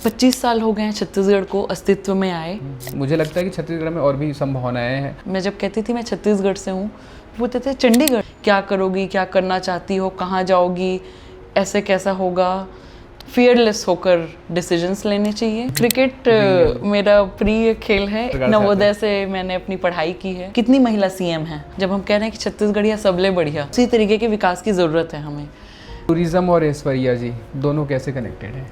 25 साल हो गए हैं छत्तीसगढ़ को अस्तित्व में आए। मुझे लगता है कि छत्तीसगढ़ में और भी संभावनाएं हैं। मैं जब कहती थी मैं छत्तीसगढ़ से हूँ, वो कहते थे चंडीगढ़ क्या करोगी, क्या करना चाहती हो, कहाँ जाओगी, ऐसे कैसा होगा। फियरलेस होकर डिसीजंस लेने चाहिए। क्रिकेट मेरा प्रिय खेल है। नवोदय से मैंने अपनी पढ़ाई की है। कितनी महिला सीएम हैं। जब हम कह रहे हैं कि छत्तीसगढ़िया सबले बढ़िया, उसी तरीके के विकास की ज़रूरत है हमें। टूरिज्म और ऐश्वर्या जी दोनों कैसे कनेक्टेड हैं?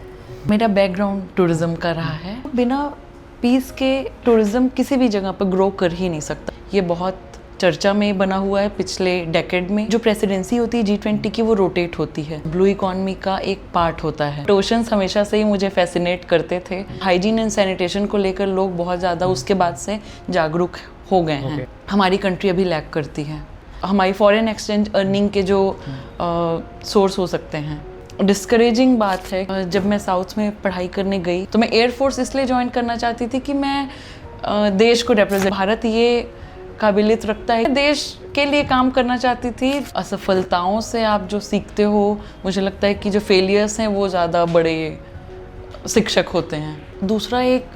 मेरा बैकग्राउंड टूरिज्म का रहा है। बिना पीस के टूरिज्म किसी भी जगह पर ग्रो कर ही नहीं सकता। ये बहुत चर्चा में बना हुआ है पिछले डेकेड में। जो प्रेसिडेंसी होती है G20 की, वो रोटेट होती है, ब्लू इकोनॉमी का एक पार्ट होता है। ओशंस हमेशा से ही मुझे फैसिनेट करते थे। हाइजीन एंड सैनिटेशन को लेकर लोग बहुत ज़्यादा उसके बाद से जागरूक हो गए हैं। हमारी कंट्री अभी लैक करती है। हमारी फॉरेन एक्सचेंज अर्निंग के जो सोर्स हो सकते हैं। डिस्करेजिंग बात है, जब मैं साउथ में पढ़ाई करने गई तो मैं एयरफोर्स इसलिए ज्वाइन करना चाहती थी कि मैं देश को रिप्रेजेंट, भारत ये काबिलियत रखता है, देश के लिए काम करना चाहती थी। असफलताओं से आप जो सीखते हो, मुझे लगता है कि जो फेलियर्स हैं वो ज़्यादा बड़े शिक्षक होते हैं। दूसरा एक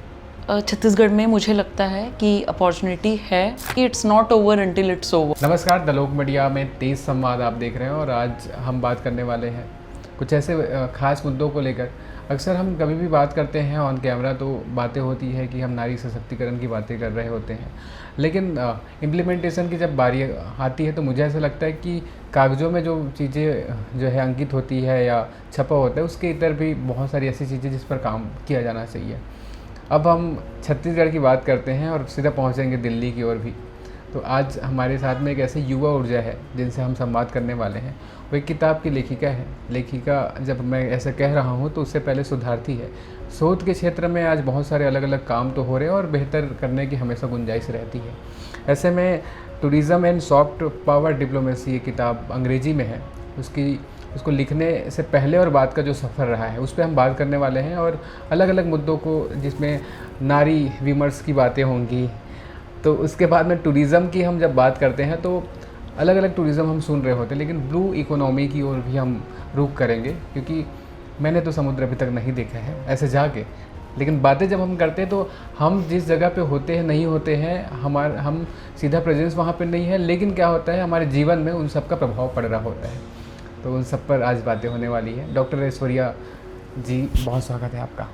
छत्तीसगढ़ में मुझे लगता है कि अपॉर्चुनिटी है कि it's not over until it's over. नमस्कार, द लोक मीडिया में तेज संवाद आप देख रहे हैं और आज हम बात करने वाले हैं कुछ ऐसे खास मुद्दों को लेकर। अक्सर हम कभी भी बात करते हैं ऑन कैमरा तो बातें होती है कि हम नारी सशक्तिकरण की बातें कर रहे होते हैं, लेकिन इम्प्लीमेंटेशन की जब बारी आती है तो मुझे ऐसा लगता है कि कागज़ों में जो चीज़ें जो है अंकित होती है या छपा होता है, उसके इतर भी बहुत सारी ऐसी चीज़ें जिस पर काम किया जाना चाहिए। अब हम छत्तीसगढ़ की बात करते हैं और सीधा पहुँचेंगे दिल्ली की ओर भी। तो आज हमारे साथ में एक ऐसे युवा ऊर्जा है जिनसे हम संवाद करने वाले हैं। वो एक किताब की लेखिका है। लेखिका जब मैं ऐसा कह रहा हूँ तो उससे पहले शोधार्थी है। शोध के क्षेत्र में आज बहुत सारे अलग अलग काम तो हो रहे हैं और बेहतर करने की हमेशा गुंजाइश रहती है। ऐसे में tourism and soft power diplomacy ये किताब अंग्रेजी में है। उसको लिखने से पहले और बाद का जो सफ़र रहा है उस पर हम बात करने वाले हैं और अलग अलग मुद्दों को, जिसमें नारी विमर्श की बातें होंगी। तो उसके बाद में टूरिज़्म की हम जब बात करते हैं तो अलग अलग टूरिज़्म हम सुन रहे होते हैं, लेकिन ब्लू इकोनॉमी की ओर भी हम रुख करेंगे, क्योंकि मैंने तो समुद्र अभी तक नहीं देखा है ऐसे जाके। लेकिन बातें जब हम करते हैं तो हम जिस जगह पे होते हैं नहीं होते हैं, हम सीधा प्रेजेंस वहाँ पे नहीं है, लेकिन क्या होता है हमारे जीवन में उन सब का प्रभाव पड़ रहा होता है। तो उन सब पर आज बातें होने वाली है। डॉक्टर ऐश्वर्या जी, बहुत स्वागत है आपका।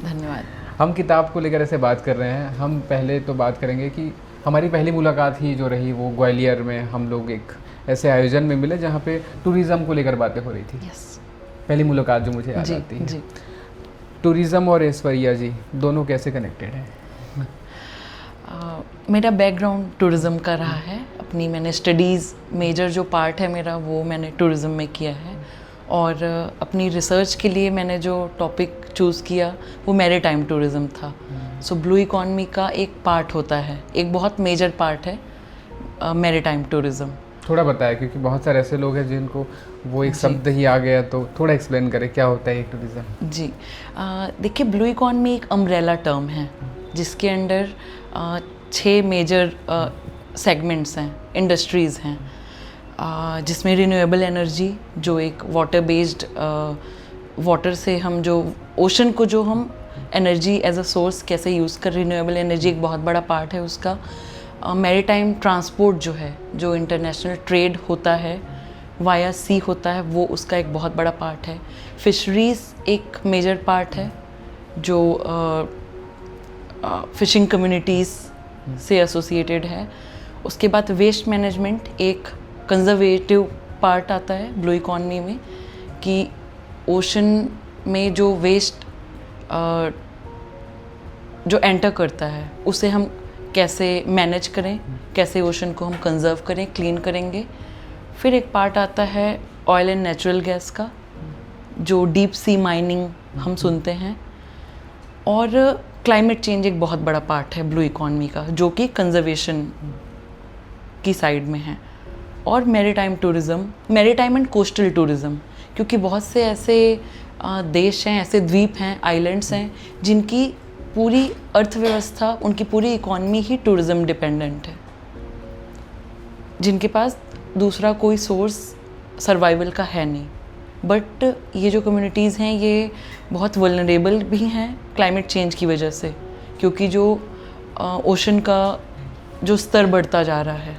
धन्यवाद। हम किताब को लेकर ऐसे बात कर रहे हैं। हम पहले तो बात करेंगे कि हमारी पहली मुलाकात ही जो रही वो ग्वालियर में हम लोग एक ऐसे आयोजन में मिले जहाँ पे टूरिज़्म को लेकर बातें हो रही थी। पहली मुलाकात जो मुझे याद आती है। टूरिज़्म और ऐश्वर्या जी दोनों कैसे कनेक्टेड हैं? मेरा बैकग्राउंड टूरिज़्म का रहा है। मैंने स्टडीज़ मेजर जो पार्ट है मेरा वो मैंने टूरिज़्म में किया है, और अपनी रिसर्च के लिए मैंने जो टॉपिक चूज़ किया वो मैरीटाइम टूरिज़्म था। सो ब्लू इकोनॉमी का एक पार्ट होता है, एक बहुत मेजर पार्ट है मैरीटाइम टूरिज़्म। थोड़ा बताया, क्योंकि बहुत सारे ऐसे लोग हैं जिनको वो एक शब्द ही आ गया, तो थोड़ा एक्सप्लेन करें क्या होता है ये टूरिज़्म। जी, देखिए, ब्लू इकोनॉमी एक अम्ब्रेला टर्म है जिसके अंडर 6 मेजर सेगमेंट्स हैं, इंडस्ट्रीज़ हैं, जिसमें रिन्यूएबल एनर्जी जो एक वाटर बेस्ड, वाटर से हम जो ओशन को जो हम एनर्जी एज अ सोर्स कैसे यूज़ कर, रिन्यूएबल एनर्जी एक बहुत बड़ा पार्ट है उसका। मैरीटाइम ट्रांसपोर्ट जो है, जो इंटरनेशनल ट्रेड होता है वाया सी होता है, वो उसका एक बहुत बड़ा पार्ट है। फिशरीज़ एक मेजर पार्ट है जो फिशिंग कम्युनिटीज़ से एसोसिएटेड है। उसके बाद वेस्ट मैनेजमेंट एक कंजर्वेटिव पार्ट आता है ब्लू इकोनॉमी में, कि ओशन में जो वेस्ट जो एंटर करता है उसे हम कैसे मैनेज करें, कैसे ओशन को हम कंजर्व करें, क्लीन करेंगे। फिर एक पार्ट आता है ऑयल एंड नेचुरल गैस का, जो डीप सी माइनिंग हम सुनते हैं। और क्लाइमेट चेंज एक बहुत बड़ा पार्ट है ब्लू इकोनॉमी का, जो कि कंजर्वेशन की साइड में है। और maritime tourism, maritime and coastal tourism, क्योंकि बहुत से ऐसे देश हैं, ऐसे द्वीप हैं, आइलैंड्स हैं, जिनकी पूरी अर्थव्यवस्था, उनकी पूरी इकोनॉमी ही टूरिज़्म डिपेंडेंट है, जिनके पास दूसरा कोई सोर्स सर्वाइवल का है नहीं। बट ये जो कम्युनिटीज़ हैं ये बहुत वल्नरेबल भी हैं क्लाइमेट चेंज की वजह से, क्योंकि जो ओशन का जो स्तर बढ़ता जा रहा है,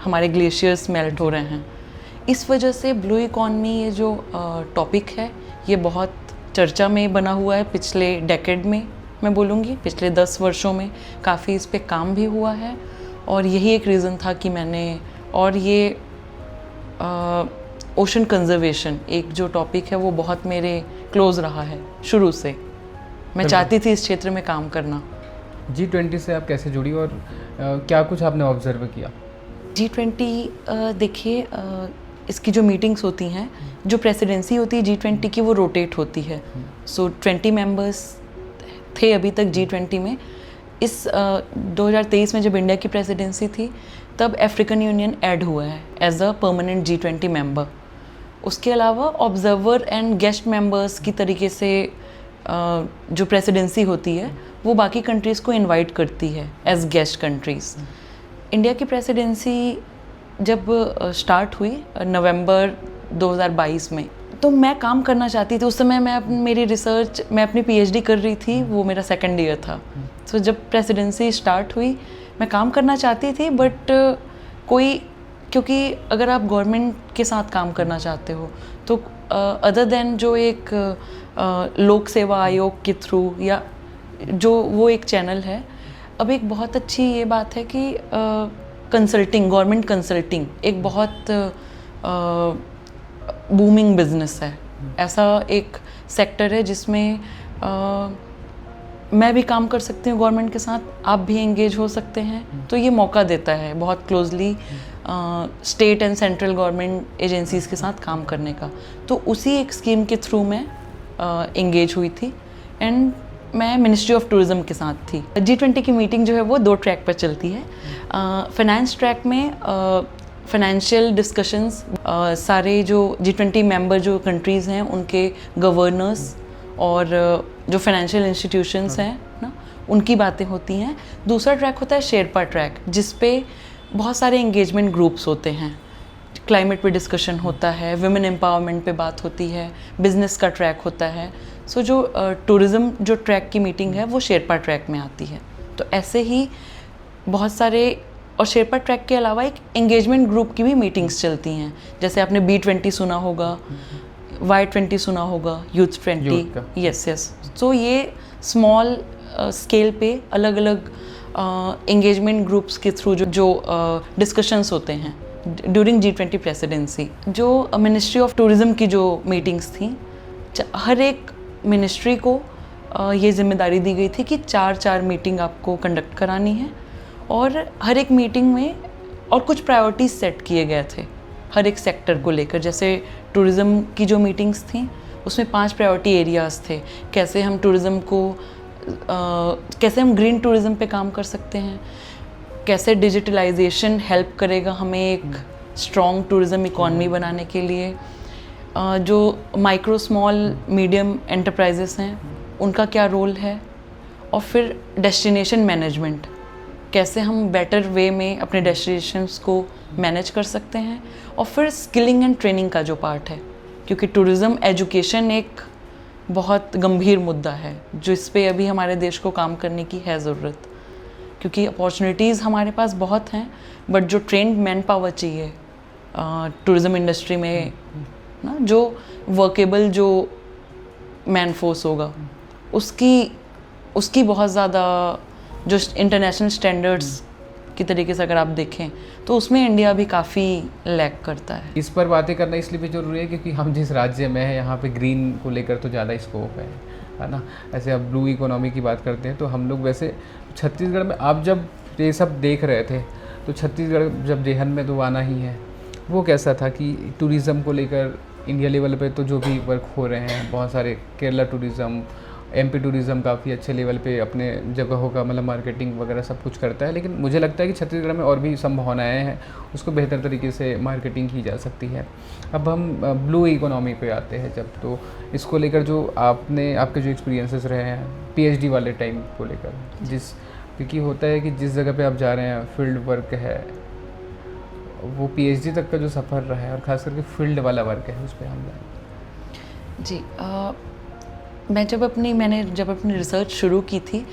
हमारे ग्लेशियर्स मेल्ट हो रहे हैं, इस वजह से ब्लू इकॉनमी ये जो टॉपिक है ये बहुत चर्चा में बना हुआ है पिछले डेकेड में। मैं बोलूँगी पिछले 10 वर्षों में काफ़ी इस पे काम भी हुआ है, और यही एक रीज़न था कि मैंने, और ये ओशन कंजर्वेशन एक जो टॉपिक है वो बहुत मेरे क्लोज रहा है शुरू से। मैं चाहती थी इस क्षेत्र में काम करना। G20 से आप कैसे जुड़ी और क्या कुछ आपने ऑब्जर्व किया? G20 देखिए, इसकी जो मीटिंग्स होती हैं, जो प्रेसिडेंसी होती है G20 की, वो रोटेट होती है। सो 20 मेंबर्स थे अभी तक G20 में। इस 2023 में जब इंडिया की प्रेसिडेंसी थी तब अफ्रीकन यूनियन ऐड हुआ है as a permanent G20 member. उसके अलावा ऑब्जर्वर एंड गेस्ट मेंबर्स की तरीके से जो प्रेसिडेंसी होती है वो बाकी कंट्रीज़ को इनवाइट करती है एज गेस्ट कंट्रीज़। इंडिया की प्रेसिडेंसी जब स्टार्ट हुई नवंबर 2022 में, तो मैं काम करना चाहती थी। उस समय मैं अपनी PhD कर रही थी, वो मेरा सेकंड ईयर था। तो जब प्रेसिडेंसी स्टार्ट हुई मैं काम करना चाहती थी, बट क्योंकि अगर आप गवर्नमेंट के साथ काम करना चाहते हो तो अदर देन जो एक लोक सेवा आयोग के थ्रू या जो वो एक चैनल है, अब एक बहुत अच्छी ये बात है कि गवर्नमेंट कंसल्टिंग एक बहुत बूमिंग बिजनेस है। ऐसा एक सेक्टर है जिसमें मैं भी काम कर सकती हूँ गवर्नमेंट के साथ, आप भी एंगेज हो सकते हैं। तो ये मौका देता है बहुत closely state and central government agencies के साथ काम करने का। तो उसी एक स्कीम के थ्रू मैं एंगेज हुई थी, एंड मैं मिनिस्ट्री ऑफ टूरिज़्म के साथ थी। G20 की मीटिंग जो है वो 2 ट्रैक पर चलती है। फाइनेंस ट्रैक में फाइनेंशियल डिस्कशंस, सारे जो G20 मेंबर जो कंट्रीज़ हैं उनके गवर्नर्स और जो फाइनेंशियल इंस्टीट्यूशंस हैं ना, उनकी बातें होती हैं। दूसरा ट्रैक होता है शेरपा ट्रैक, जिस पे बहुत सारे एंगेजमेंट ग्रुप्स होते हैं। क्लाइमेट पे डिस्कशन होता है, वुमेन एम्पावरमेंट पे बात होती है, बिजनेस का ट्रैक होता है। सो जो टूरिज़्म जो ट्रैक की मीटिंग है वो शेरपा ट्रैक में आती है। तो ऐसे ही बहुत सारे, और शेरपा ट्रैक के अलावा एक एंगेजमेंट ग्रुप की भी मीटिंग्स चलती हैं। जैसे आपने B20 सुना होगा, Y20 सुना होगा, यूथ 20। यस। सो ये स्मॉल स्केल पे अलग अलग एंगेजमेंट ग्रुप्स के थ्रू जो डिस्कशंस होते हैं ड्यूरिंग G20 प्रेसिडेंसी। जो मिनिस्ट्री ऑफ टूरिज़्म की जो मीटिंग्स थी, हर एक मिनिस्ट्री को ये जिम्मेदारी दी गई थी कि 4 मीटिंग आपको कंडक्ट करानी है, और हर एक मीटिंग में और कुछ प्रायोरिटीज़ सेट किए गए थे हर एक सेक्टर को लेकर। जैसे टूरिज़्म की जो मीटिंग्स थी उसमें 5 प्रायोरिटी एरियाज़ थे। कैसे हम टूरिज़्म को कैसे हम ग्रीन टूरिज़्म पे काम कर सकते हैं, कैसे डिजिटलाइजेशन हेल्प करेगा हमें एक स्ट्रॉन्ग टूरिज़्म इकॉनमी बनाने के लिए, जो माइक्रो स्मॉल मीडियम एंटरप्राइजेस हैं उनका क्या रोल है, और फिर डेस्टिनेशन मैनेजमेंट, कैसे हम बेटर वे में अपने डेस्टिनेशंस को मैनेज कर सकते हैं, और फिर स्किलिंग एंड ट्रेनिंग का जो पार्ट है, क्योंकि टूरिज़्म एजुकेशन एक बहुत गंभीर मुद्दा है जिस पे अभी हमारे देश को काम करने की है ज़रूरत, क्योंकि अपॉर्चुनिटीज़ हमारे पास बहुत हैं, बट जो ट्रेंड मैन पावर चाहिए टूरिज़्म इंडस्ट्री में ना, जो वर्केबल जो मैन फोर्स होगा, उसकी बहुत ज़्यादा जो इंटरनेशनल स्टैंडर्ड्स की तरीके से अगर आप देखें तो उसमें इंडिया भी काफ़ी लैग करता है। इस पर बातें करना इसलिए भी ज़रूरी है क्योंकि हम जिस राज्य में हैं यहाँ पे ग्रीन को लेकर तो ज़्यादा स्कोप है ना। ऐसे आप ब्लू इकोनॉमी की बात करते हैं तो हम लोग वैसे छत्तीसगढ़ में, आप जब ये सब देख रहे थे तो छत्तीसगढ़ जब जेहन में तो आना ही है, वो कैसा था कि टूरिज़्म को लेकर इंडिया लेवल पे तो जो भी वर्क हो रहे हैं, बहुत सारे केरला टूरिज़्म, MP टूरिज़्म काफ़ी अच्छे लेवल पे अपने जगहों का मतलब मार्केटिंग वगैरह सब कुछ करता है, लेकिन मुझे लगता है कि छत्तीसगढ़ में और भी संभावनाएं हैं, उसको बेहतर तरीके से मार्केटिंग की जा सकती है। अब हम ब्लू इकोनॉमी पे आते हैं जब, तो इसको लेकर जो आपके जो एक्सपीरियंसेस रहे हैं PhD वाले टाइम को लेकर, क्योंकि होता है कि जिस जगह पे आप जा रहे हैं फील्ड वर्क है, वो PhD तक का जो सफ़र रहा है और ख़ास करके फील्ड वाला वर्क है, उस पर हम जाएँ। जी मैंने जब अपनी रिसर्च शुरू की थी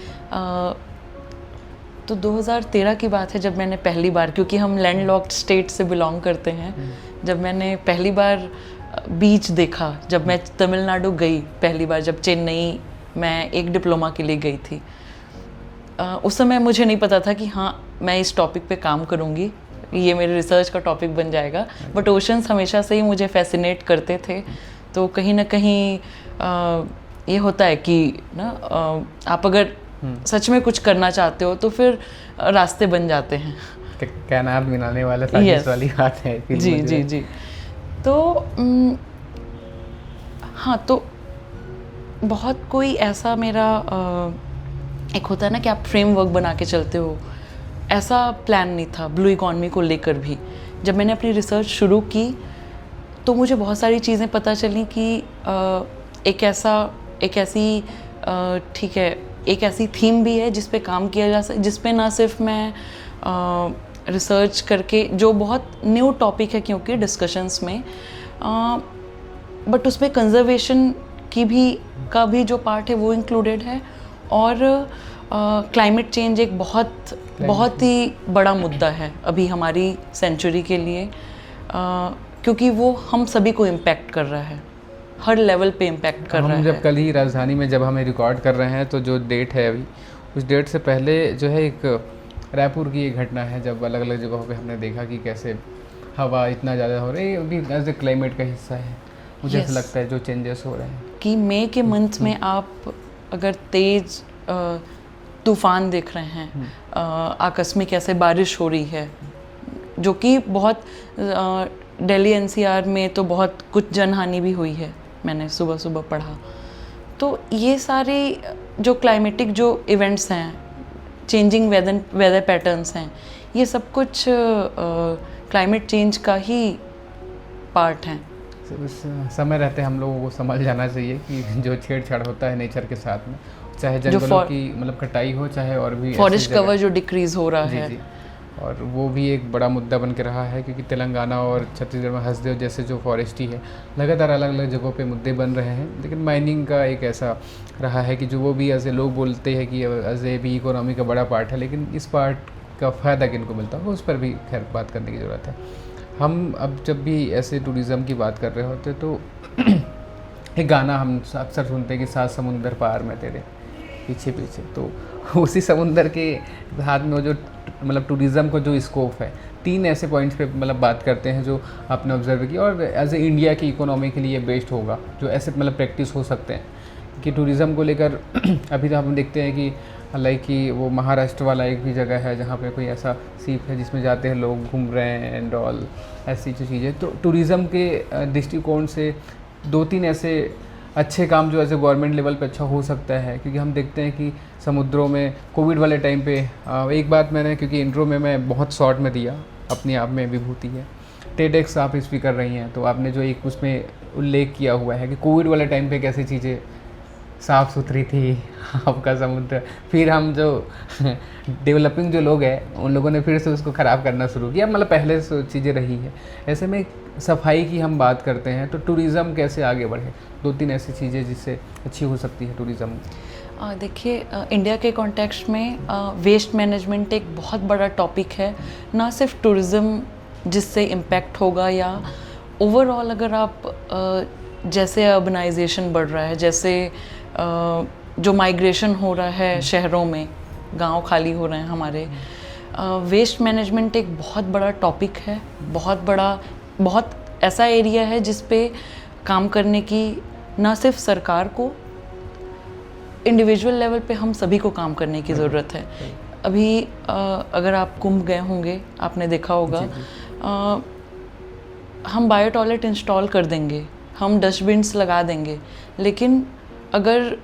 तो 2013 की बात है, जब मैंने पहली बार, क्योंकि हम लैंडलॉक्ड स्टेट से बिलोंग करते हैं, जब मैंने पहली बार बीच देखा, जब मैं तमिलनाडु गई पहली बार, जब चेन्नई मैं एक डिप्लोमा के लिए गई थी, उस समय मुझे नहीं पता था कि हाँ मैं इस टॉपिक पे काम करूँगी, ये मेरे रिसर्च का टॉपिक बन जाएगा। बट ओशंस हमेशा से ही मुझे फैसिनेट करते थे, तो कहीं ना कहीं ये होता है कि ना आप अगर सच में कुछ करना चाहते हो तो फिर रास्ते बन जाते हैं। कैनार मिलाने वाला साजिश वाली बात है। जी जी जी। तो हाँ, तो बहुत कोई ऐसा मेरा एक होता है ना कि आप फ्रेमवर्क बना के चलते हो, ऐसा प्लान नहीं था ब्लू इकॉनमी को लेकर भी। जब मैंने अपनी रिसर्च शुरू की तो मुझे बहुत सारी चीज़ें पता चली कि एक ऐसी थीम भी है जिस पे काम किया जा सकता, जिस पे ना सिर्फ मैं रिसर्च करके, जो बहुत न्यू टॉपिक है क्योंकि डिस्कशंस में, बट उसमें कंजर्वेशन का भी जो पार्ट है वो इंक्लूडेड है, और क्लाइमेट चेंज एक बहुत ही बड़ा मुद्दा है अभी हमारी सेंचुरी के लिए, क्योंकि वो हम सभी को इम्पैक्ट कर रहा है, हर लेवल पे इम्पैक्ट कर रहा है। हम जब कल ही राजधानी में जब हमें रिकॉर्ड कर रहे हैं तो जो डेट है अभी, उस डेट से पहले जो है एक रायपुर की एक घटना है, जब अलग अलग जगहों पे हमने देखा कि कैसे हवा इतना ज़्यादा हो रही है, भी एज ए क्लाइमेट का हिस्सा है। मुझे ऐसा लगता है जो चेंजेस हो रहे हैं कि मई के मंथ में आप अगर तेज तूफान देख रहे हैं, आकस्मिक ऐसे बारिश हो रही है, जो कि बहुत दिल्ली एनसीआर में तो बहुत कुछ जनहानि भी हुई है, मैंने सुबह सुबह पढ़ा। तो ये सारे जो क्लाइमेटिक जो इवेंट्स हैं, चेंजिंग वेदर पैटर्न्स हैं, ये सब कुछ क्लाइमेट चेंज का ही पार्ट हैं। समय रहते हम लोगों को समझ जाना चाहिए कि जो छेड़छाड़ होता है नेचर के साथ में, चाहे जंगलों की मतलब कटाई हो, चाहे और भी फॉरेस्ट कवर जो डिक्रीज हो रहा है, जी, और वो भी एक बड़ा मुद्दा बन के रहा है, क्योंकि तेलंगाना और छत्तीसगढ़ में हसदेव जैसे जो फॉरेस्टी है, लगातार अलग अलग जगहों पे मुद्दे बन रहे हैं। लेकिन माइनिंग का एक ऐसा रहा है कि जो वो भी ऐसे लोग बोलते हैं कि एज ए भी इकोनॉमी का बड़ा पार्ट है, लेकिन इस पार्ट का फ़ायदा किनको मिलता है उस पर भी खैर बात करने की ज़रूरत है। हम अब जब भी ऐसे टूरिज़्म की बात कर रहे होते तो एक गाना हम अक्सर सुनते हैं कि 7 समुंदर पार में तेरे पीछे पीछे, तो उसी समुंदर के हाथ में वो जो मतलब टूरिज़्म को जो स्कोप है, 3 ऐसे पॉइंट्स पे मतलब बात करते हैं जो आपने ऑब्जर्व किया, और एज ए इंडिया की इकोनॉमी के लिए बेस्ट होगा, जो ऐसे मतलब प्रैक्टिस हो सकते हैं कि टूरिज़्म को लेकर। अभी तो हम देखते हैं कि लाइक कि वो महाराष्ट्र वाला एक भी जगह है जहाँ पे कोई ऐसा सीप है जिसमें जाते हैं लोग, घूम रहे हैं एंड ऑल, ऐसी जो चीज़ें। तो टूरिज़्म के दृष्टिकोण से 2-3 ऐसे अच्छे काम जो ऐसे गवर्नमेंट लेवल पे अच्छा हो सकता है, क्योंकि हम देखते हैं कि समुद्रों में कोविड वाले टाइम पे एक बात मैंने, क्योंकि इंट्रो में मैं बहुत शॉर्ट में दिया, अपने आप में विभूति है, टेडेक्स आप स्पीकर रही हैं, तो आपने जो एक उसमें उल्लेख किया हुआ है कि कोविड वाले टाइम पे कैसी चीज़ें साफ़ सुथरी थी आपका समुद्र, फिर हम जो डेवलपिंग जो लोग हैं उन लोगों ने फिर से उसको ख़राब करना शुरू किया, मतलब पहले से चीज़ें रही है। ऐसे में सफाई की हम बात करते हैं तो टूरिज़्म कैसे आगे बढ़े, 2-3 ऐसी चीज़ें जिससे अच्छी हो सकती है टूरिज़्म। देखिए, इंडिया के कॉन्टेक्स्ट में वेस्ट मैनेजमेंट एक बहुत बड़ा टॉपिक है, ना सिर्फ टूरिज़्म जिससे इम्पैक्ट होगा, या ओवरऑल अगर आप जैसे अर्बनाइजेशन बढ़ रहा है, जैसे जो माइग्रेशन हो रहा है शहरों में, गांव खाली हो रहे हैं हमारे, वेस्ट मैनेजमेंट एक बहुत बड़ा टॉपिक है, बहुत ऐसा एरिया है जिस पे काम करने की ना सिर्फ सरकार को, इंडिविजुअल लेवल पे हम सभी को काम करने की ज़रूरत है। अभी अगर आप कुंभ गए होंगे, आपने देखा होगा, हम बायो टॉयलेट इंस्टॉल कर देंगे, हम डस्टबिन्स लगा देंगे, लेकिन अगर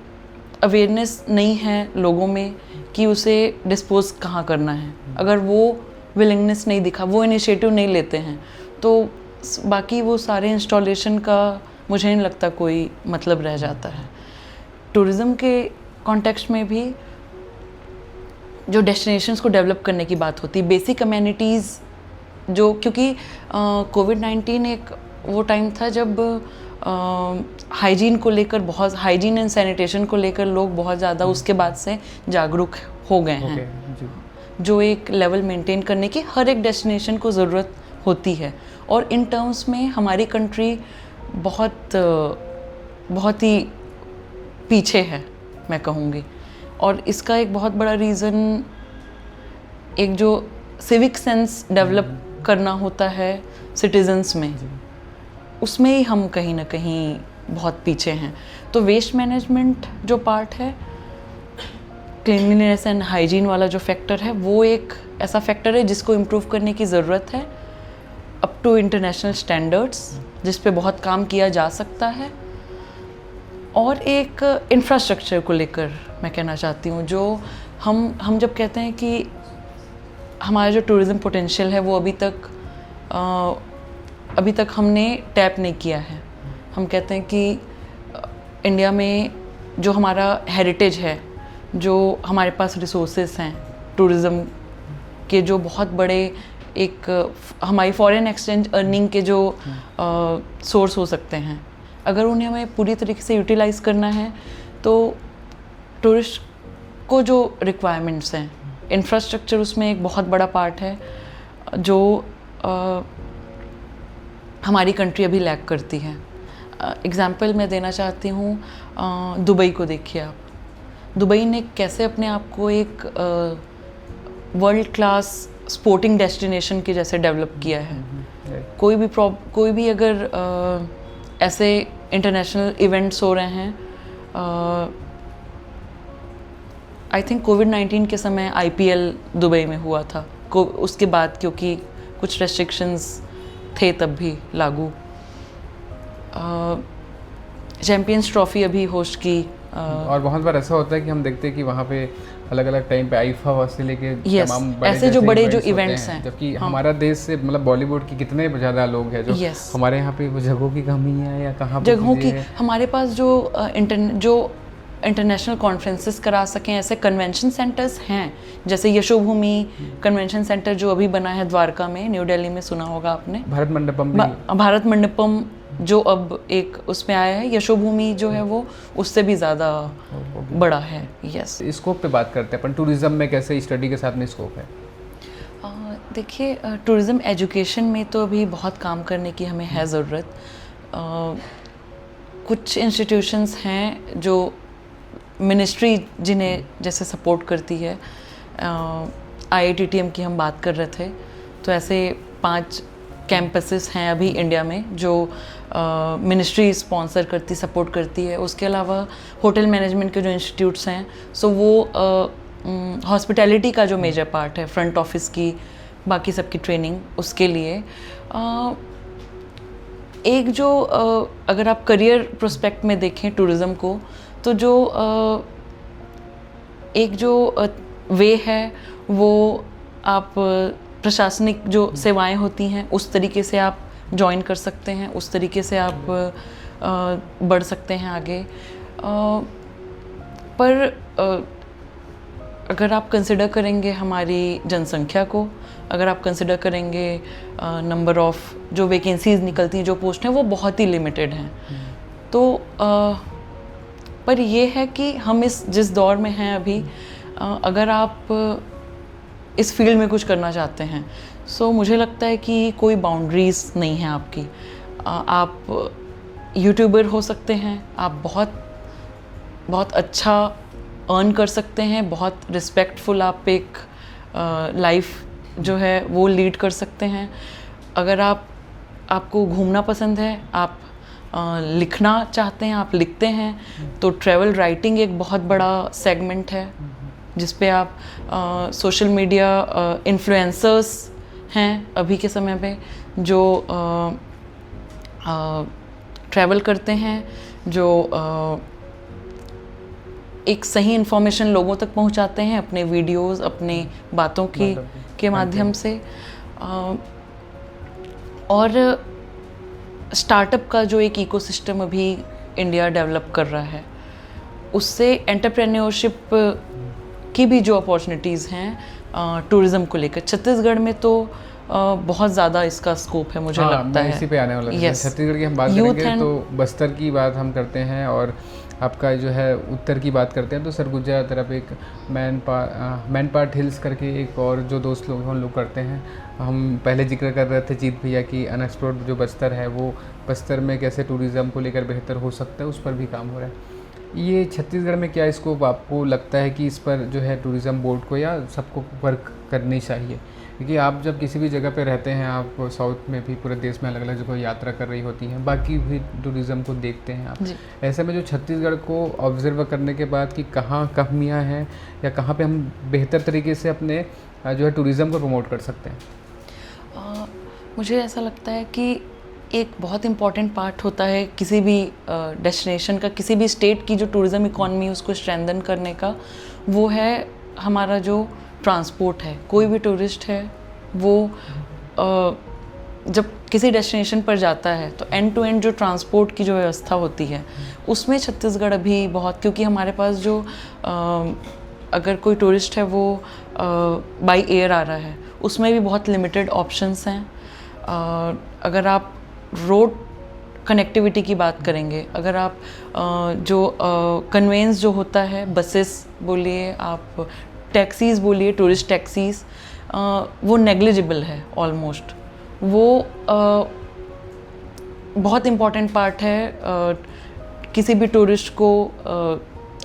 अवेयरनेस नहीं है लोगों में कि उसे डिस्पोज कहाँ करना है, अगर वो विलिंगनेस नहीं दिखा, वो इनिशिएटिव नहीं लेते हैं, तो बाकी वो सारे इंस्टॉलेशन का मुझे नहीं लगता कोई मतलब रह जाता है। टूरिज़्म के कॉन्टेक्स्ट में भी जो डेस्टिनेशंस को डेवलप करने की बात होती है, बेसिक अमेनिटीज़ जो, क्योंकि कोविड-19 एक वो टाइम था जब हाइजीन को लेकर बहुत, हाइजीन एंड सैनिटेशन को लेकर लोग बहुत ज़्यादा उसके बाद से जागरूक हो गए हैं, जो एक लेवल मेंटेन करने की हर एक डेस्टिनेशन को ज़रूरत होती है। और इन टर्म्स में हमारी कंट्री बहुत ही पीछे है मैं कहूँगी। और इसका एक बहुत बड़ा रीज़न एक जो सिविक सेंस डेवलप करना होता है सिटीजन्स में, उसमें ही हम कहीं ना कहीं बहुत पीछे हैं। तो वेस्ट मैनेजमेंट जो पार्ट है, क्लीनलीनेस एंड हाइजीन वाला जो फैक्टर है, वो एक ऐसा फैक्टर है जिसको इम्प्रूव करने की ज़रूरत है अप टू इंटरनेशनल स्टैंडर्ड्स, जिस पे बहुत काम किया जा सकता है। और एक इंफ्रास्ट्रक्चर को लेकर मैं कहना चाहती हूँ, जो हम जब कहते हैं कि हमारा जो टूरिज़्म पोटेंशियल है वो अभी तक हमने टैप नहीं किया है। हम कहते हैं कि इंडिया में जो हमारा हेरिटेज है, जो हमारे पास रिसोर्सेज हैं टूरिज़्म के, जो बहुत बड़े एक हमारी फॉरेन एक्सचेंज अर्निंग के जो सोर्स हो सकते हैं, अगर उन्हें हमें पूरी तरीके से यूटिलाइज़ करना है तो टूरिस्ट को जो रिक्वायरमेंट्स हैं, इंफ्रास्ट्रक्चर उसमें एक बहुत बड़ा पार्ट है जो हमारी कंट्री अभी लैक करती है। एग्ज़ाम्पल मैं देना चाहती हूँ, दुबई को देखिए आप। दुबई ने कैसे अपने आप को एक वर्ल्ड क्लास स्पोर्टिंग डेस्टिनेशन के जैसे डेवलप किया है। कोई भी अगर ऐसे इंटरनेशनल इवेंट्स हो रहे हैं, आई थिंक कोविड-19 के समय IPL दुबई में हुआ था, उसके बाद क्योंकि कुछ रेस्ट्रिक्शंस थे तब भी लागू। चैम्पियंस ट्रॉफी अभी होस्ट की। और बहुत बार ऐसा होता है कि हम देखते हैं कि वहाँ पे अलग अलग टाइम पे आईफा से लेके तमाम बड़े ऐसे जो बड़े जो इवेंट्स हैं, जबकि हमारा देश से मतलब बॉलीवुड की कितने ज़्यादा लोग हैं जो हमारे यहाँ पे वो जगहों की कमी है या कहाँ पे जगहों की, हमारे पास जो इंटरनेशनल कॉन्फ्रेंसेस करा सकें ऐसे कन्वेंशन सेंटर्स हैं, जैसे यशोभूमि कन्वेंशन सेंटर जो अभी बना है द्वारका में, न्यू दिल्ली में, सुना होगा आपने। भारत मंडपम जो अब एक उसमें आया है, यशोभूमि जो है वो उससे भी ज़्यादा बड़ा है। यस, स्कोप पे बात करते हैं अपन, टूरिज़्म में कैसे स्टडी के साथ में स्कोप है? देखिए, टूरिज़्म एजुकेशन में तो अभी बहुत काम करने की हमें है ज़रूरत। कुछ इंस्टीट्यूशंस हैं जो मिनिस्ट्री जिन्हें जैसे सपोर्ट करती है, IITTM की हम बात कर रहे थे, तो ऐसे 5 कैंपसेस हैं अभी इंडिया में जो मिनिस्ट्री स्पॉन्सर करती, सपोर्ट करती है। उसके अलावा होटल मैनेजमेंट के जो इंस्टीट्यूट्स हैं, सो वो हॉस्पिटैलिटी का जो मेजर पार्ट है, फ्रंट ऑफिस की, बाकी सबकी ट्रेनिंग, उसके लिए एक जो अगर आप करियर प्रोस्पेक्ट में देखें टूरिज़्म को, तो जो एक जो वे है वो आप प्रशासनिक जो सेवाएं होती हैं उस तरीके से आप ज्वाइन कर सकते हैं, उस तरीके से आप बढ़ सकते हैं आगे। पर अगर आप कंसिडर करेंगे हमारी जनसंख्या को, अगर आप कंसिडर करेंगे नंबर ऑफ़ जो वैकेंसीज निकलती हैं, जो पोस्ट हैं, वो बहुत ही लिमिटेड हैं। तो पर ये है कि हम जिस दौर में हैं अभी, अगर आप इस फील्ड में कुछ करना चाहते हैं, सो मुझे लगता है कि कोई बाउंड्रीज़ नहीं है आपकी। आप यूट्यूबर हो सकते हैं, आप बहुत अच्छा अर्न कर सकते हैं, बहुत रिस्पेक्टफुल आप एक लाइफ जो है वो लीड कर सकते हैं। अगर आपको घूमना पसंद है, आप लिखना चाहते हैं, आप लिखते हैं, तो ट्रैवल राइटिंग एक बहुत बड़ा सेगमेंट है जिस पे आप सोशल मीडिया इन्फ्लुएंसर्स हैं अभी के समय पे, जो ट्रैवल करते हैं, जो एक सही इन्फॉर्मेशन लोगों तक पहुंचाते हैं अपने वीडियोस, अपने बातों के माध्यम से। और स्टार्टअप का जो एक इकोसिस्टम अभी इंडिया डेवलप कर रहा है, उससे एंटरप्रेन्योरशिप की भी जो अपॉर्चुनिटीज़ हैं टूरिज़्म को लेकर, छत्तीसगढ़ में तो बहुत ज़्यादा इसका स्कोप है मुझे लगता मैं है। इसी पे आने वाला था। Yes. छत्तीसगढ़ की हम बात Youth करेंगे and- तो बस्तर की बात हम करते हैं, और आपका जो है उत्तर की बात करते हैं तो सरगुजा तरफ एक मैनपाट हिल्स करके एक और जो दोस्त लोग हम लोग करते हैं। हम पहले जिक्र कर रहे थे जीत भैया की अनएक्सप्लोर्ड जो बस्तर है, वो बस्तर में कैसे टूरिज़्म को लेकर बेहतर हो सकता है, उस पर भी काम हो रहा है। ये छत्तीसगढ़ में क्या स्कोप आपको लगता है कि इस पर जो है टूरिज़्म बोर्ड को या सबको वर्क करनी चाहिए? क्योंकि आप जब किसी भी जगह पे रहते हैं, आप साउथ में भी पूरे देश में अलग अलग जगह यात्रा कर रही होती हैं, बाकी भी टूरिज़्म को देखते हैं आप। जी। ऐसे में जो छत्तीसगढ़ को ऑब्जर्व करने के बाद कि कहाँ कमियाँ हैं या कहाँ पे हम बेहतर तरीके से अपने जो है टूरिज़्म को प्रमोट कर सकते हैं? मुझे ऐसा लगता है कि एक बहुत इम्पॉर्टेंट पार्ट होता है किसी भी डेस्टिनेशन का, किसी भी स्टेट की जो टूरिज़्म इकॉनमी उसको स्ट्रेंथन करने का, वो है हमारा जो ट्रांसपोर्ट है। कोई भी टूरिस्ट है वो जब किसी डेस्टिनेशन पर जाता है तो एंड टू एंड जो ट्रांसपोर्ट की जो व्यवस्था होती है उसमें छत्तीसगढ़ अभी बहुत, क्योंकि हमारे पास जो अगर कोई टूरिस्ट है वो बाय एयर आ रहा है, उसमें भी बहुत लिमिटेड ऑप्शंस हैं। अगर आप रोड कनेक्टिविटी की बात करेंगे, अगर आप जो कन्वेंस जो होता है, बसेस बोलिए, आप टैक्सीज़ बोलिए, टूरिस्ट टैक्सीज़, वो नेग्लिजिबल है ऑलमोस्ट। वो बहुत इम्पॉर्टेंट पार्ट है किसी भी टूरिस्ट को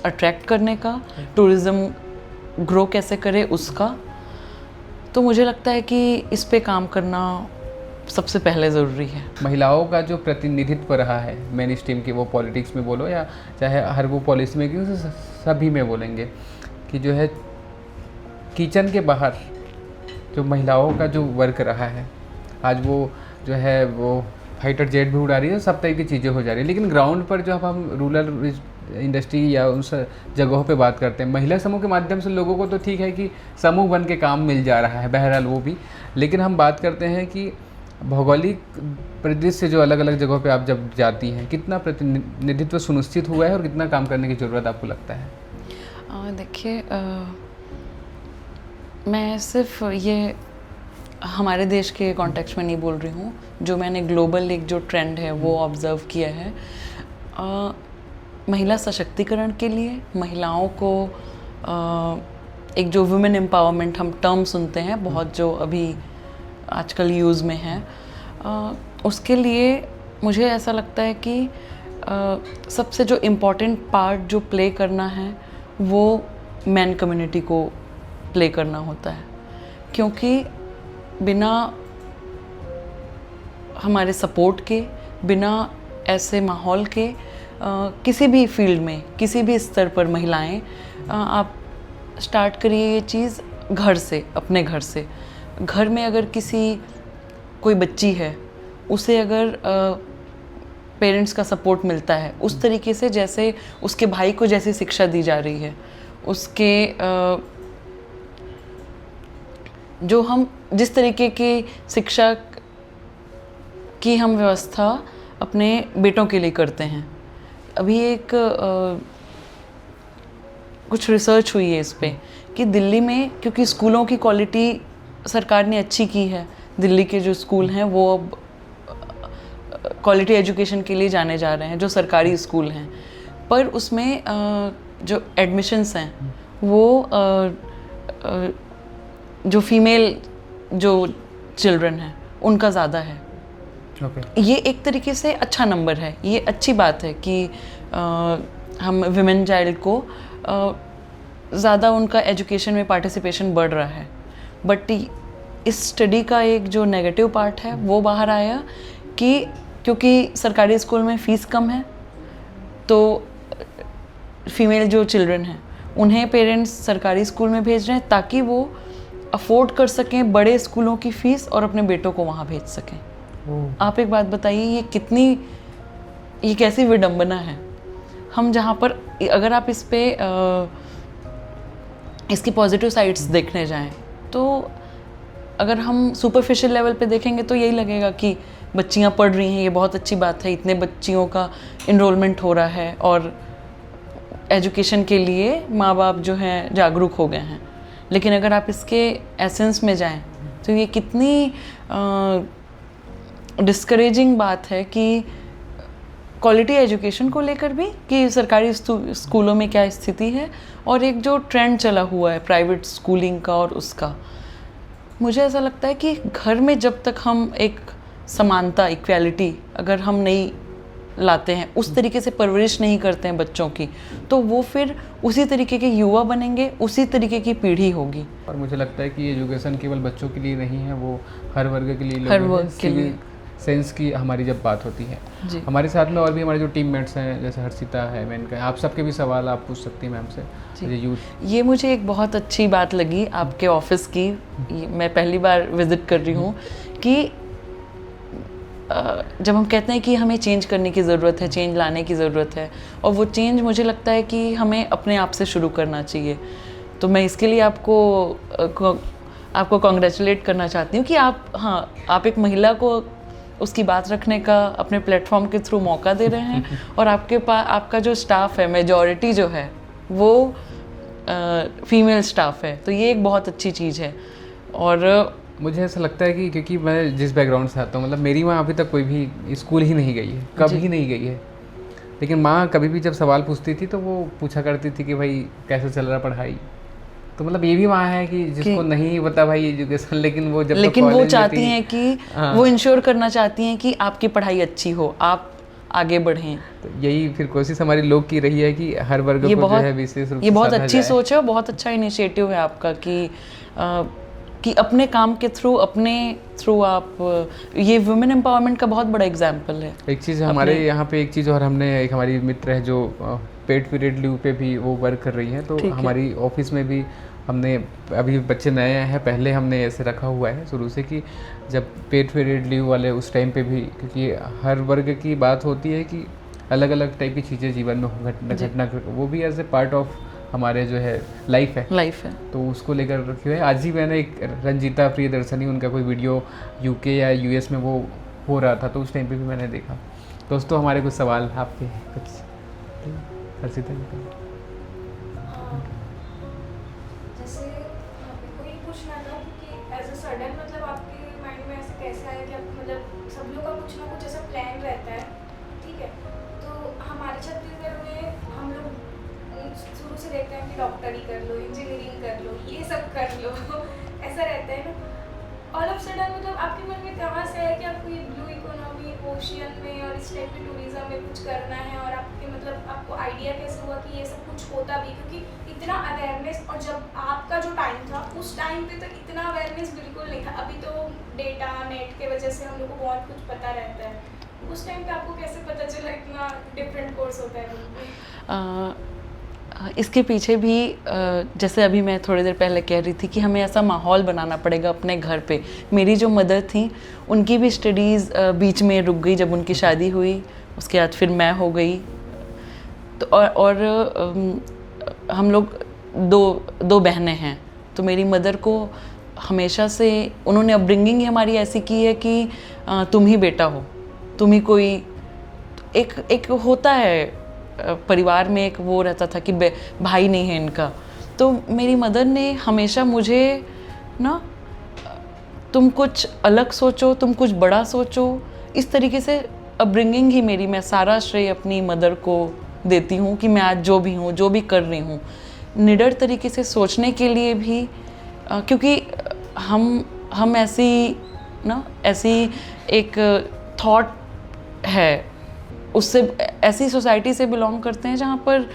अट्रैक्ट करने का, टूरिज़्म ग्रो कैसे करे उसका। तो मुझे लगता है कि इस पे काम करना सबसे पहले ज़रूरी है। महिलाओं का जो प्रतिनिधित्व रहा है मेन स्ट्रीम की, वो पॉलिटिक्स में बोलो या चाहे हर वो पॉलिसी मेकिंग, सभी में बोलेंगे कि जो है किचन के बाहर जो महिलाओं का जो वर्क रहा है, आज वो जो है वो फाइटर जेट भी उड़ा रही है, सब तरह की चीज़ें हो जा रही है। लेकिन ग्राउंड पर जो हम रूरल इंडस्ट्री या उन जगहों पे बात करते हैं, महिला समूह के माध्यम से लोगों को तो ठीक है कि समूह बन के काम मिल जा रहा है, बहरहाल वो भी। लेकिन हम बात करते हैं कि भौगोलिक परिदृश्य से जो अलग अलग जगहों पे आप जब जाती हैं, कितना प्रतिनिधित्व सुनिश्चित हुआ है और कितना काम करने की ज़रूरत आपको लगता है? देखिए, मैं सिर्फ ये हमारे देश के कॉन्टेक्स्ट में नहीं बोल रही हूँ, जो मैंने ग्लोबल एक जो ट्रेंड है वो ऑब्ज़र्व किया है। महिला सशक्तिकरण के लिए महिलाओं को एक जो वुमेन एम्पावरमेंट हम टर्म सुनते हैं बहुत, जो अभी आजकल यूज़ में है, उसके लिए मुझे ऐसा लगता है कि सबसे जो इम्पोर्टेंट पार्ट जो प्ले करना है वो मैन कम्युनिटी को प्ले करना होता है। क्योंकि बिना हमारे सपोर्ट के, बिना ऐसे माहौल के किसी भी फील्ड में, किसी भी स्तर पर महिलाएं, आप स्टार्ट करिए ये चीज़ घर से, अपने घर से। घर में अगर कोई बच्ची है, उसे अगर पेरेंट्स का सपोर्ट मिलता है उस तरीके से जैसे उसके भाई को जैसी शिक्षा दी जा रही है, उसके जो हम जिस तरीके की शिक्षा की हम व्यवस्था अपने बेटों के लिए करते हैं। अभी एक कुछ रिसर्च हुई है इस पे कि दिल्ली में, क्योंकि स्कूलों की क्वालिटी सरकार ने अच्छी की है, दिल्ली के जो स्कूल हैं वो अब क्वालिटी एजुकेशन के लिए जाने जा रहे हैं, जो सरकारी स्कूल हैं, पर उसमें जो एडमिशन्स हैं वो जो फीमेल जो चिल्ड्रन हैं उनका ज़्यादा है। ये एक तरीके से अच्छा नंबर है, ये अच्छी बात है कि हम विमेन चाइल्ड को ज़्यादा उनका एजुकेशन में पार्टिसिपेशन बढ़ रहा है। बट इस स्टडी का एक जो नेगेटिव पार्ट है वो बाहर आया कि क्योंकि सरकारी स्कूल में फ़ीस कम है, तो फीमेल जो चिल्ड्रन हैं उन्हें पेरेंट्स सरकारी स्कूल में भेज रहे हैं ताकि वो अफोर्ड कर सकें बड़े स्कूलों की फ़ीस और अपने बेटों को वहाँ भेज सकें। आप एक बात बताइए, ये कैसी विडंबना है। हम जहाँ पर, अगर आप इस पे इसकी पॉजिटिव साइड्स देखने जाएं, तो अगर हम सुपरफिशियल लेवल पे देखेंगे तो यही लगेगा कि बच्चियाँ पढ़ रही हैं, ये बहुत अच्छी बात है, इतने बच्चियों का इनरोलमेंट हो रहा है और एजुकेशन के लिए माँ बाप जो हैं जागरूक हो गए हैं। लेकिन अगर आप इसके एसेंस में जाएं तो ये कितनी डिस्करेजिंग बात है कि क्वालिटी एजुकेशन को लेकर भी कि सरकारी स्कूलों में क्या स्थिति है, और एक जो ट्रेंड चला हुआ है प्राइवेट स्कूलिंग का और उसका। मुझे ऐसा लगता है कि घर में जब तक हम एक समानता, इक्वालिटी अगर हम नहीं लाते हैं, उस तरीके से परवरिश नहीं करते हैं बच्चों की, तो वो फिर उसी तरीके के युवा बनेंगे, उसी तरीके की पीढ़ी होगी। और मुझे लगता है कि एजुकेशन केवल बच्चों के लिए नहीं है, वो हर वर्ग के लिए, हर वर्ग के लिए सेंस की हमारी जब बात होती है। हमारे साथ में और भी हमारे जो टीममेट्स हैं, जैसे हर्षिता है, मेनका, आप सबके भी सवाल आप पूछ सकती हैं मैम से। ये मुझे एक बहुत अच्छी बात लगी आपके ऑफिस की, मैं पहली बार विजिट कर रही हूँ, कि जब हम कहते हैं कि हमें चेंज करने की ज़रूरत है, चेंज लाने की ज़रूरत है, और वो चेंज मुझे लगता है कि हमें अपने आप से शुरू करना चाहिए। तो मैं इसके लिए आपको कॉन्ग्रेचुलेट करना चाहती हूँ कि आप एक महिला को उसकी बात रखने का अपने प्लेटफॉर्म के थ्रू मौका दे रहे हैं, और आपका जो स्टाफ है, मेजॉरिटी जो है वो फीमेल स्टाफ है, तो ये एक बहुत अच्छी चीज़ है। और मुझे ऐसा लगता है कि क्योंकि मैं जिस बैकग्राउंड से आता हूँ, मतलब मेरी माँ अभी तक कोई भी स्कूल ही नहीं गई है, कभी नहीं गई है, लेकिन माँ कभी भी जब सवाल पूछती थी तो वो पूछा करती थी कि भाई कैसे चल रहा पढ़ाई। तो मतलब ये भी माँ है कि जिसको नहीं पता भाई एजुकेशन, लेकिन वो वो चाहती हैं कि वो इंश्योर करना चाहती हैं कि आपकी पढ़ाई अच्छी हो, आप आगे बढ़ें। तो यही फिर कोशिश हमारी लोग की रही है कि हर वर्ग को जो है विशेष रूप से ये बहुत अच्छी सोच है और बहुत अच्छा इनिशिएटिव है आपका कि अपने काम के थ्रू आप ये वुमेन एम्पावरमेंट का बहुत बड़ा एग्जाम्पल है। एक चीज़ हमारे यहाँ पे एक चीज़ और हमने एक हमारी मित्र है जो पेड पीरियड लीव पे भी वो वर्क कर रही हैं, तो हमारी ऑफिस में भी हमने अभी बच्चे नए हैं, पहले हमने ऐसे रखा हुआ है शुरू से कि जब पेड पीरियड लीव वाले उस टाइम पे भी, क्योंकि हर वर्ग की बात होती है कि अलग अलग टाइप की चीज़ें जीवन में घटना वो भी एज ए पार्ट ऑफ हमारे जो है लाइफ है, तो उसको लेकर रखी हुई है। आज ही मैंने एक रंजीता प्रियदर्शनी, उनका कोई वीडियो यूके या यूएस में वो हो रहा था, तो उस टाइम पे भी मैंने देखा। दोस्तों हमारे कुछ सवाल आपके कुछ हर्षिता जी का। जैसे मेरे को ये पूछना था कि एज अ सडन मतलब आपके माइंड में ऐसे कैसे आया कि आप मतलब सब लोग का कुछ ना कुछ ऐसा प्लान रहता है, ठीक है? तो हमारे छत्तीसगढ़ में हम लोग शुरू से देखते हैं कि डॉक्टरी कर लो, इंजीनियरिंग कर लो, ये सब कर लो ऐसा रहता है ना। ऑल ऑफ सडन मतलब आपके मन में कहाँ से है कि आपको ये ब्लू इकोनॉमी, ओशियन में और इस टाइप के टूरिज्म में कुछ करना है, और आपके मतलब आपको आइडिया कैसे हुआ कि ये सब कुछ होता भी, क्योंकि इतना अवेयरनेस, और जब आपका जो टाइम था उस टाइम पे तो इतना अवेयरनेस बिल्कुल नहीं था। अभी तो डेटा नेट के वजह से हम लोग को बहुत कुछ पता रहता है, उस टाइम पे आपको कैसे पता चला इतना डिफरेंट कोर्स होता है? इसके पीछे भी जैसे अभी मैं थोड़ी देर पहले कह रही थी कि हमें ऐसा माहौल बनाना पड़ेगा अपने घर पे। मेरी जो मदर थी उनकी भी स्टडीज़ बीच में रुक गई जब उनकी शादी हुई, उसके बाद फिर मैं हो गई। तो और हम लोग दो बहनें हैं, तो मेरी मदर को हमेशा से उन्होंने अपब्रिंगिंग ही हमारी ऐसी की है कि तुम ही बेटा हो, तुम ही कोई एक होता है परिवार में, एक वो रहता था कि भाई नहीं है इनका। तो मेरी मदर ने हमेशा मुझे ना, तुम कुछ अलग सोचो, तुम कुछ बड़ा सोचो, इस तरीके से अपब्रिंगिंग ही मेरी, मैं सारा श्रेय अपनी मदर को देती हूँ कि मैं आज जो भी हूँ, जो भी कर रही हूँ, निडर तरीके से सोचने के लिए भी, क्योंकि हम ऐसी एक थॉट है, उससे ऐसी सोसाइटी से बिलोंग करते हैं जहाँ पर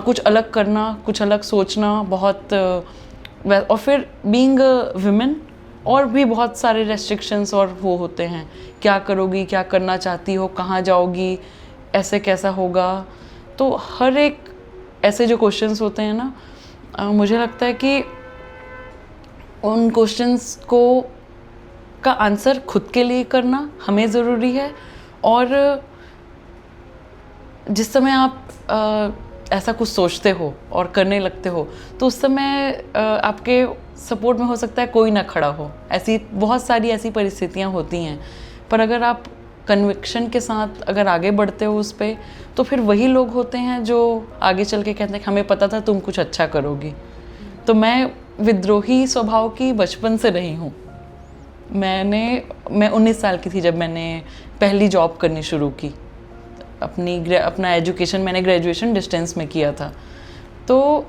कुछ अलग करना, कुछ अलग सोचना बहुत, और फिर बीइंग वुमेन और भी बहुत सारे रेस्ट्रिक्शंस और वो होते हैं, क्या करोगी, क्या करना चाहती हो, कहाँ जाओगी, ऐसे कैसा होगा। तो हर एक ऐसे जो क्वेश्चंस होते हैं ना, मुझे लगता है कि उन क्वेश्चंस का आंसर खुद के लिए करना हमें ज़रूरी है। और जिस समय आप ऐसा कुछ सोचते हो और करने लगते हो, तो उस समय आपके सपोर्ट में हो सकता है कोई ना खड़ा हो, ऐसी बहुत सारी ऐसी परिस्थितियां होती हैं। पर अगर आप कन्विक्शन के साथ अगर आगे बढ़ते हो उस पर, तो फिर वही लोग होते हैं जो आगे चल के कहते हैं कि हमें पता था तुम कुछ अच्छा करोगी। तो मैं विद्रोही स्वभाव की बचपन से रही हूँ। मैं 19 साल की थी जब मैंने पहली जॉब करनी शुरू की। अपना एजुकेशन मैंने ग्रेजुएशन डिस्टेंस में किया था। तो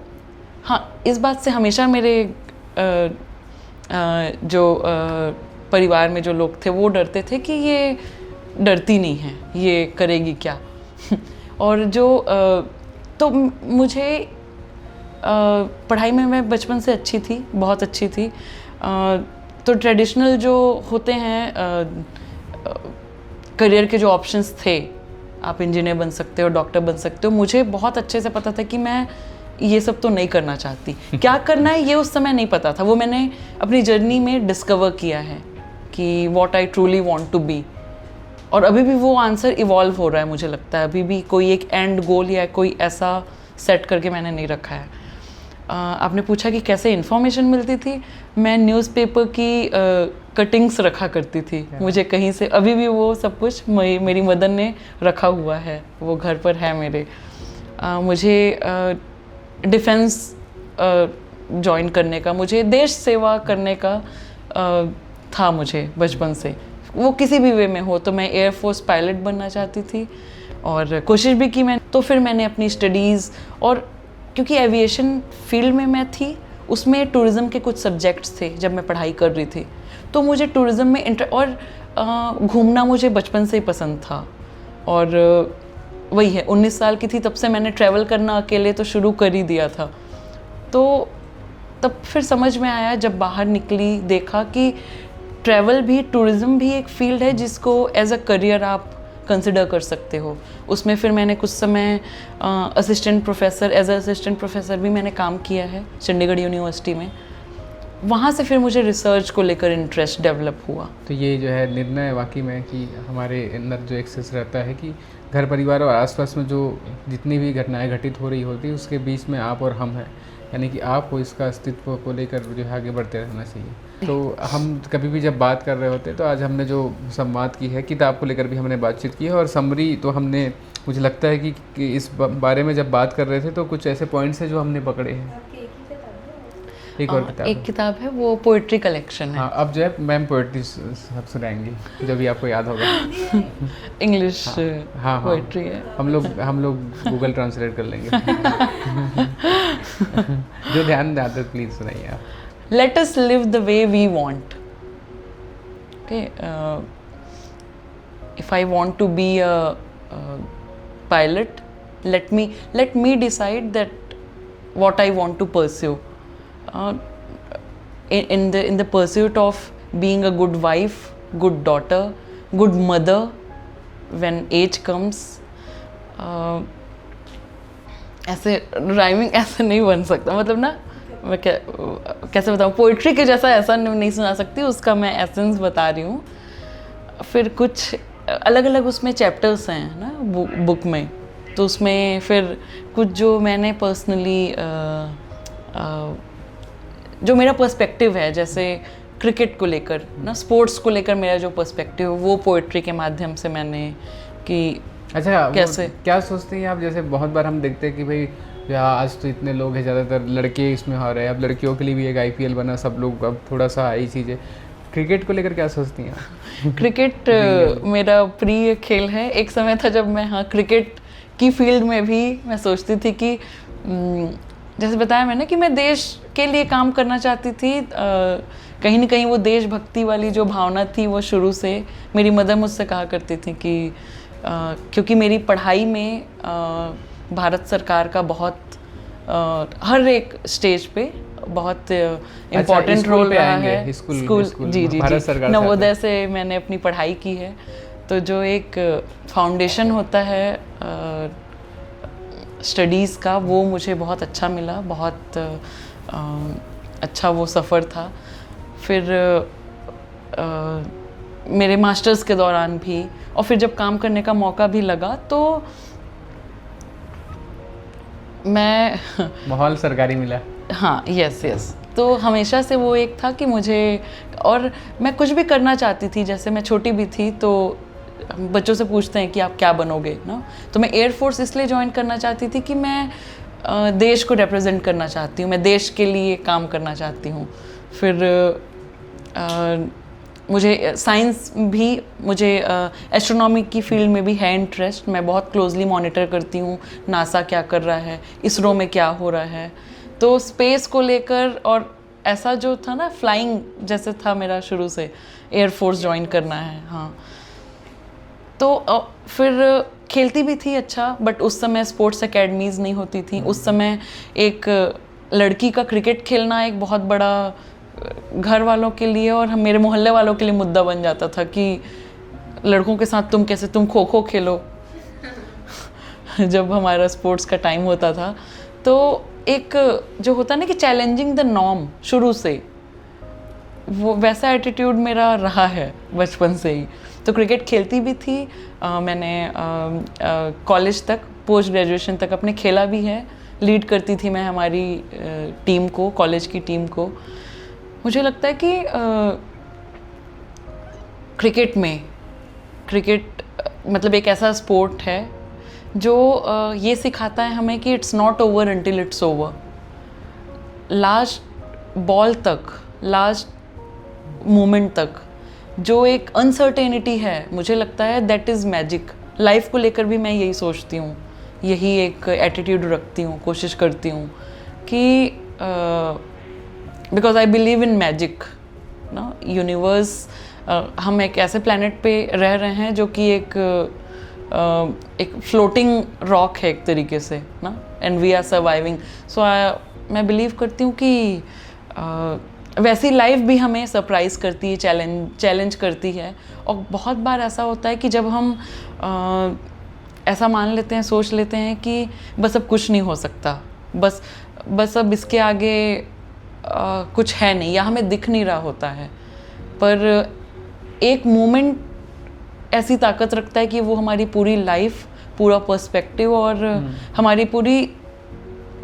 हाँ, इस बात से हमेशा मेरे परिवार में जो लोग थे वो डरते थे कि ये डरती नहीं है, ये करेगी क्या। और तो मुझे पढ़ाई में मैं बचपन से अच्छी थी, बहुत अच्छी थी। तो ट्रेडिशनल जो होते हैं करियर के जो ऑप्शंस थे, आप इंजीनियर बन सकते हो, डॉक्टर बन सकते हो, मुझे बहुत अच्छे से पता था कि मैं ये सब तो नहीं करना चाहती। क्या करना है ये उस समय नहीं पता था, वो मैंने अपनी जर्नी में डिस्कवर किया है कि what I truly want to be. और अभी भी वो आंसर इवॉल्व हो रहा है, मुझे लगता है अभी भी कोई एक एंड गोल या कोई ऐसा सेट करके मैंने नहीं रखा है। आपने पूछा कि कैसे इन्फॉर्मेशन मिलती थी। मैं न्यूज़पेपर की कटिंग्स रखा करती थी, मुझे कहीं से अभी भी वो सब कुछ मेरी मदर ने रखा हुआ है, वो घर पर है मेरे। मुझे डिफेंस ज्वाइन करने का, मुझे देश सेवा करने का था मुझे बचपन से, वो किसी भी वे में हो। तो मैं एयरफोर्स पायलट बनना चाहती थी और कोशिश भी की मैं। तो फिर मैंने अपनी स्टडीज़, और क्योंकि एविएशन फील्ड में मैं थी, उसमें टूरिज़्म के कुछ सब्जेक्ट्स थे जब मैं पढ़ाई कर रही थी, तो मुझे टूरिज़्म में और घूमना मुझे बचपन से ही पसंद था। और वही है, 19 साल की थी तब से मैंने ट्रैवल करना अकेले तो शुरू कर ही दिया था। तो तब फिर समझ में आया, जब बाहर निकली, देखा कि ट्रैवल भी, टूरिज़्म भी एक फील्ड है जिसको एज अ करियर आप कंसिडर कर सकते हो। उसमें फिर मैंने कुछ समय एज असिस्टेंट प्रोफेसर भी मैंने काम किया है चंडीगढ़ यूनिवर्सिटी में। वहाँ से फिर मुझे रिसर्च को लेकर इंटरेस्ट डेवलप हुआ। तो ये जो है निर्णय वाकई में कि हमारे अंदर जो एक्सेस रहता है कि घर परिवार और आसपास में जो जितनी भी घटनाएं घटित हो रही होती है उसके बीच में आप और हम हैं, यानी कि आपको इसका अस्तित्व को लेकर जो है आगे बढ़ते रहना चाहिए। तो हम कभी भी जब बात कर रहे होते हैं तो आज हमने जो संवाद की है, किताब को लेकर भी हमने बातचीत की है, और समरी तो हमने, मुझे लगता है कि इस बारे में जब बात कर रहे थे तो कुछ ऐसे पॉइंट्स हैं जो हमने पकड़े हैं। एक और किताब, एक किताब है, वो पोइट्री कलेक्शन है। हाँ, अब जो है मैम पोइट्री सब सुनाएंगी जो भी आपको याद होगा। इंग्लिश हाँ, पोइट्री है। हम लोग गूगल ट्रांसलेट कर लेंगे। जो ध्यान दे आते प्लीज सुनाइए आप। Let us live the way we want. Okay, if I want to be a pilot, let me decide that what I want to pursue. In the pursuit of being a good wife, good daughter, good mother, when age comes. ऐसे rhyming ऐसे नहीं बन सकता, मतलब ना मैं कैसे बताऊँ, पोइट्री के जैसा ऐसा नहीं सुना सकती, उसका मैं एसेंस बता रही हूँ। फिर कुछ अलग अलग उसमें चैप्टर्स हैं ना बुक में, तो उसमें फिर कुछ जो मैंने पर्सनली जो मेरा पर्सपेक्टिव है, जैसे क्रिकेट को लेकर ना, स्पोर्ट्स को लेकर मेरा जो पर्सपेक्टिव है वो पोइट्री के माध्यम से मैंने कि अच्छा कैसे क्या सोचते हैं आप। जैसे बहुत बार हम देखते हैं कि भाई आज तो इतने लोग हैं, ज़्यादातर लड़के इसमें हो रहे हैं, अब लड़कियों के लिए भी एक IPL बना, सब लोग अब थोड़ा सा आई चीज़ें। क्रिकेट को लेकर क्या सोचती हैं आप? क्रिकेट मेरा प्रिय खेल है। एक समय था जब मैं, हाँ, क्रिकेट की फील्ड में भी मैं सोचती थी कि जैसे बताया मैंने कि मैं देश के लिए काम करना चाहती थी। कहीं ना कहीं वो देशभक्ति वाली जो भावना थी वो शुरू से मेरी मदर मुझसे कहा करती थी कि क्योंकि मेरी पढ़ाई में भारत सरकार का बहुत हर एक स्टेज पे बहुत इम्पोर्टेंट रोल रहा है। स्कूल जी नवोदय से मैंने अपनी पढ़ाई की है, तो जो एक फाउंडेशन होता है स्टडीज़ का, वो मुझे बहुत अच्छा मिला, बहुत अच्छा वो सफ़र था। फिर मेरे मास्टर्स के दौरान भी, और फिर जब काम करने का मौका भी लगा, तो मैं माहौल सरकारी मिला। हाँ, यस। तो हमेशा से वो एक था कि मुझे, और मैं कुछ भी करना चाहती थी। जैसे मैं छोटी भी थी तो बच्चों से पूछते हैं कि आप क्या बनोगे ना, तो मैं एयरफोर्स इसलिए ज्वाइन करना चाहती थी कि मैं देश को रिप्रेजेंट करना चाहती हूँ, मैं देश के लिए काम करना चाहती हूँ। फिर मुझे साइंस भी, मुझे एस्ट्रोनॉमी की फील्ड में भी है इंटरेस्ट। मैं बहुत क्लोजली मॉनिटर करती हूँ नासा क्या कर रहा है, इसरो में क्या हो रहा है। तो स्पेस को लेकर, और ऐसा जो था ना, फ्लाइंग जैसे था मेरा शुरू से, एयरफोर्स ज्वाइन करना है। हाँ, तो फिर खेलती भी थी अच्छा, बट उस समय स्पोर्ट्स एकेडमीज़ नहीं होती थी। उस समय एक लड़की का क्रिकेट खेलना एक बहुत बड़ा घर वालों के लिए और मेरे मोहल्ले वालों के लिए मुद्दा बन जाता था कि लड़कों के साथ तुम खो खो खेलो जब हमारा स्पोर्ट्स का टाइम होता था। तो एक जो होता है ना कि चैलेंजिंग द नॉर्म, शुरू से वो वैसा एटीट्यूड मेरा रहा है बचपन से ही। तो क्रिकेट खेलती भी थी, मैंने कॉलेज तक, पोस्ट ग्रेजुएशन तक अपने खेला भी है। लीड करती थी मैं हमारी टीम को, कॉलेज की टीम को। मुझे लगता है कि क्रिकेट मतलब एक ऐसा स्पोर्ट है जो ये सिखाता है हमें कि it's not over until it's over. Last ball तक, लास्ट मोमेंट तक जो एक अनसर्टेनिटी है, मुझे लगता है दैट इज़ मैजिक। लाइफ को लेकर भी मैं यही सोचती हूँ, यही एक एटीट्यूड रखती हूँ, कोशिश करती हूँ कि because I believe in magic ना। यूनिवर्स, हम एक ऐसे प्लैनेट पे रह रहे हैं जो कि एक फ्लोटिंग रॉक है एक तरीके से ना, एंड वी आर सर्वाइविंग। सो मैं बिलीव करती हूँ कि वैसी लाइफ भी हमें सरप्राइज़ करती है, चैलेंज करती है। और बहुत बार ऐसा होता है कि जब हम ऐसा मान लेते हैं, सोच लेते हैं कि बस अब कुछ नहीं हो सकता, बस अब इसके आगे कुछ है नहीं, या हमें दिख नहीं रहा होता है। पर एक मोमेंट ऐसी ताकत रखता है कि वो हमारी पूरी लाइफ, पूरा पर्सपेक्टिव और हमारी पूरी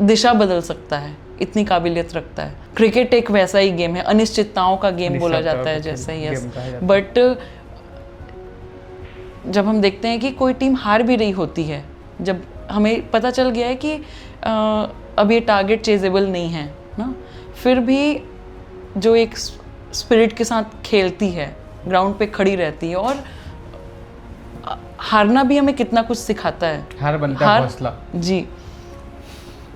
दिशा बदल सकता है, इतनी काबिलियत रखता है। क्रिकेट एक वैसा ही गेम है, अनिश्चितताओं का गेम बोला जाता है जैसे। यस, बट जब हम देखते हैं कि कोई टीम हार भी रही होती है, जब हमें पता चल गया है कि अब ये टारगेट चेजेबल नहीं है ना, फिर भी जो एक स्पिरिट के साथ खेलती है, ग्राउंड पे खड़ी रहती है, और हारना भी हमें कितना कुछ सिखाता है। हार बनता है हौसला। जी।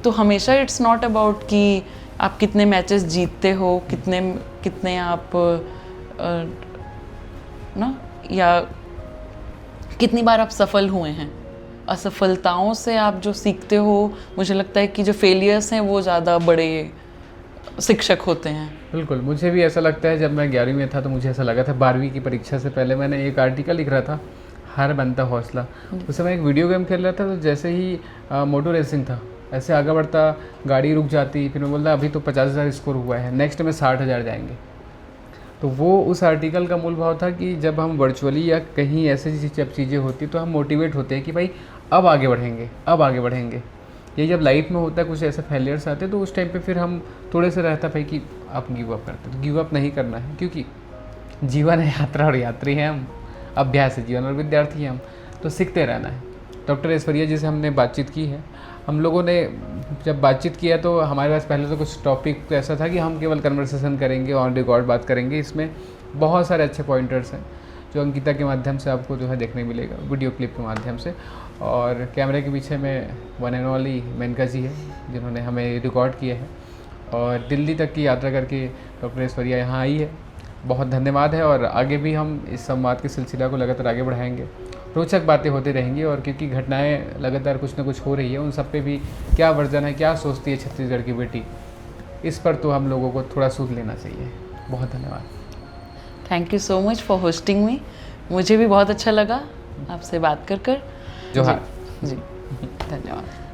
तो हमेशा इट्स नॉट अबाउट कि आप कितने मैचेस जीतते हो, कितने आप ना, या कितनी बार आप सफल हुए हैं। असफलताओं से आप जो सीखते हो, मुझे लगता है कि जो फेलियर्स हैं वो ज़्यादा बड़े शिक्षक होते हैं। बिल्कुल, मुझे भी ऐसा लगता है। जब मैं 11वीं में था तो मुझे ऐसा लगा था, 12वीं की परीक्षा से पहले मैंने एक आर्टिकल लिख रहा था, हार बनता हौसला। उस समय एक वीडियो गेम खेल रहा था, तो जैसे ही मोटो रेसिंग था, ऐसे आगे बढ़ता, गाड़ी रुक जाती, फिर मैं बोलता अभी तो 50,000 स्कोर हुआ है, नेक्स्ट में 60,000 जाएंगे। तो वो उस आर्टिकल का मूल भाव था कि जब हम वर्चुअली या कहीं ऐसी जब चीज़ें होती तो हम मोटिवेट होते हैं कि भाई अब आगे बढ़ेंगे, अब आगे बढ़ेंगे। ये जब लाइफ में होता है, कुछ ऐसे फेलियर्स आते तो उस टाइम पे फिर हम थोड़े से रहता भाई कि आप गिव अप करते, तो गिव अप नहीं करना है, क्योंकि जीवन है यात्रा और यात्री हैं हम, अभ्यास है जीवन और विद्यार्थी हैं हम, तो सीखते रहना है। डॉक्टर ऐश्वर्या जी से हमने बातचीत की है। हम लोगों ने जब बातचीत किया तो हमारे पास पहले तो कुछ टॉपिक ऐसा था कि हम केवल कन्वर्सेशन करेंगे, ऑन रिकॉर्ड बात करेंगे। इसमें बहुत सारे अच्छे पॉइंटर्स हैं जो अंकिता के माध्यम से आपको जो है देखने मिलेगा, वीडियो क्लिप के माध्यम से। और कैमरे के पीछे में वन एंड ओनली मेनका जी है, जिन्होंने हमें रिकॉर्ड किया है, और दिल्ली तक की यात्रा करके डॉक्टर ऐश्वर्या यहाँ आई है। बहुत धन्यवाद है, और आगे भी हम इस संवाद के सिलसिला को लगातार आगे बढ़ाएंगे। रोचक बातें होती रहेंगी, और क्योंकि घटनाएं लगातार कुछ ना कुछ हो रही है, उन सब पे भी क्या वर्जन है, क्या सोचती है छत्तीसगढ़ की बेटी, इस पर तो हम लोगों को थोड़ा सूद लेना चाहिए। बहुत धन्यवाद। Thank you so much for hosting मी। मुझे भी बहुत अच्छा लगा आपसे बात कर। जोहार। जी, धन्यवाद।